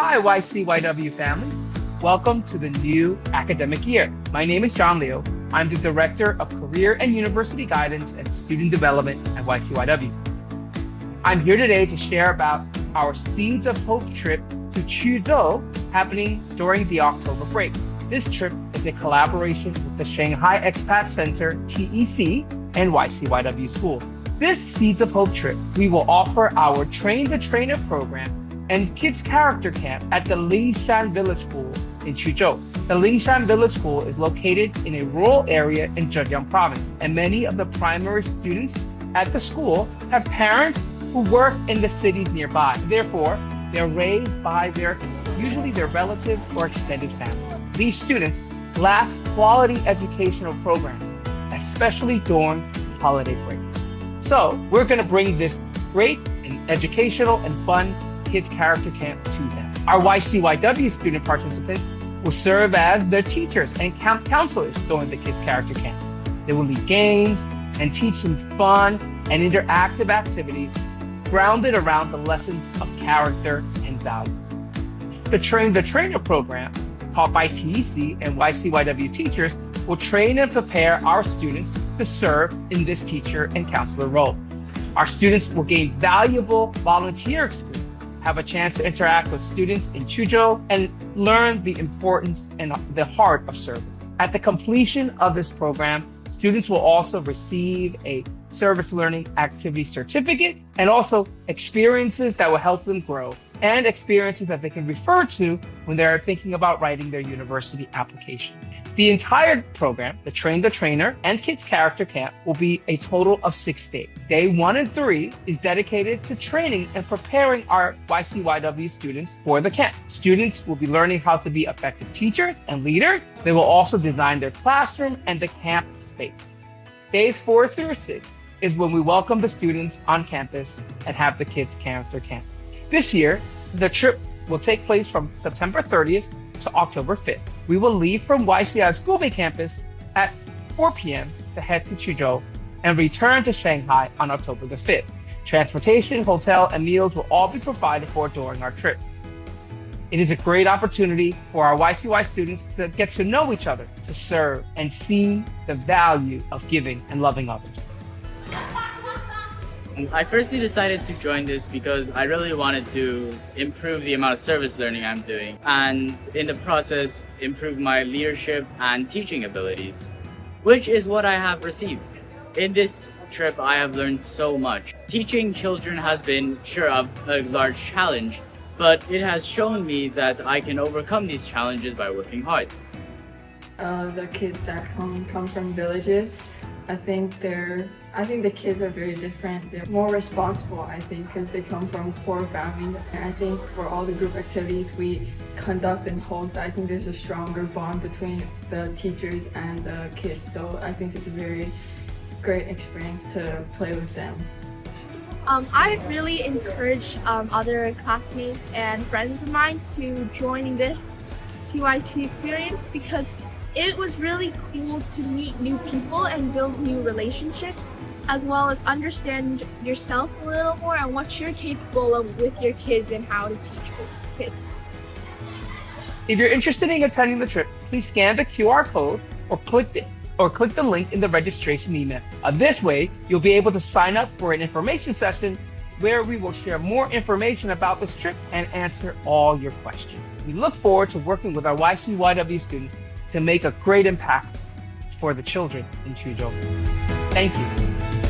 Hi, YCYW family. Welcome to the new academic year. My name is John Leo. I'm the Director of Career and University Guidance and Student Development at YCYW. I'm here today to share about our Seeds of Hope trip to Quzhou happening during the October break. This trip is a collaboration with the Shanghai Expat Center, TEC, and YCYW schools. This Seeds of Hope trip, we will offer our Train the Trainer program and Kids Character Camp at the Lingshan Village School in Quzhou. The Lingshan Village School is located in a rural area in Zhejiang province, and many of the primary students at the school have parents who work in the cities nearby. Therefore, they're raised by usually their relatives or extended family. These students lack quality educational programs, especially during holiday breaks. So we're going to bring this great and educational and fun Kids Character Camp to them. Our YCYW student participants will serve as their teachers and counselors during the Kids Character Camp. They will lead games and teach some fun and interactive activities grounded around the lessons of character and values. The Train the Trainer program, taught by TEC and YCYW teachers, will train and prepare our students to serve in this teacher and counselor role. Our students will gain valuable volunteer experience, have a chance to interact with students in Quzhou, and learn the importance and the heart of service. At the completion of this program, students will also receive a service learning activity certificate and also experiences that will help them grow and experiences that they can refer to when they're thinking about writing their university application. The entire program, the Train the Trainer and Kids Character Camp, will be a total of 6 days. Day 1 and 3 is dedicated to training and preparing our YCYW students for the camp. Students will be learning how to be effective teachers and leaders. They will also design their classroom and the camp space. Days 4 through 6 is when we welcome the students on campus and have the Kids Character Camp. This year, the trip will take place from September 30th to October 5th. We will leave from YCI School Bay campus at 4 p.m. to head to Quzhou and return to Shanghai on October the 5th. Transportation, hotel, and meals will all be provided for during our trip. It is a great opportunity for our YCY students to get to know each other, to serve, and see the value of giving and loving others. I firstly decided to join this because I really wanted to improve the amount of service learning I'm doing and in the process improve my leadership and teaching abilities, which is what I have received. In this trip, I have learned so much. Teaching children has been a large challenge, but it has shown me that I can overcome these challenges by working hard. The kids that come from villages, I think the kids are very different. They're more responsible, I think, because they come from poor families. And I think for all the group activities we conduct and host, I think there's a stronger bond between the teachers and the kids. So I think it's a very great experience to play with them. I really encourage other classmates and friends of mine to join this TYT experience because it was really cool to meet new people and build new relationships, as well as understand yourself a little more and what you're capable of with your kids and how to teach kids. If you're interested in attending the trip, please scan the QR code or click the link in the registration email. This way, you'll be able to sign up for an information session where we will share more information about this trip and answer all your questions. We look forward to working with our YCYW students to make a great impact for the children in Quzhou. Thank you.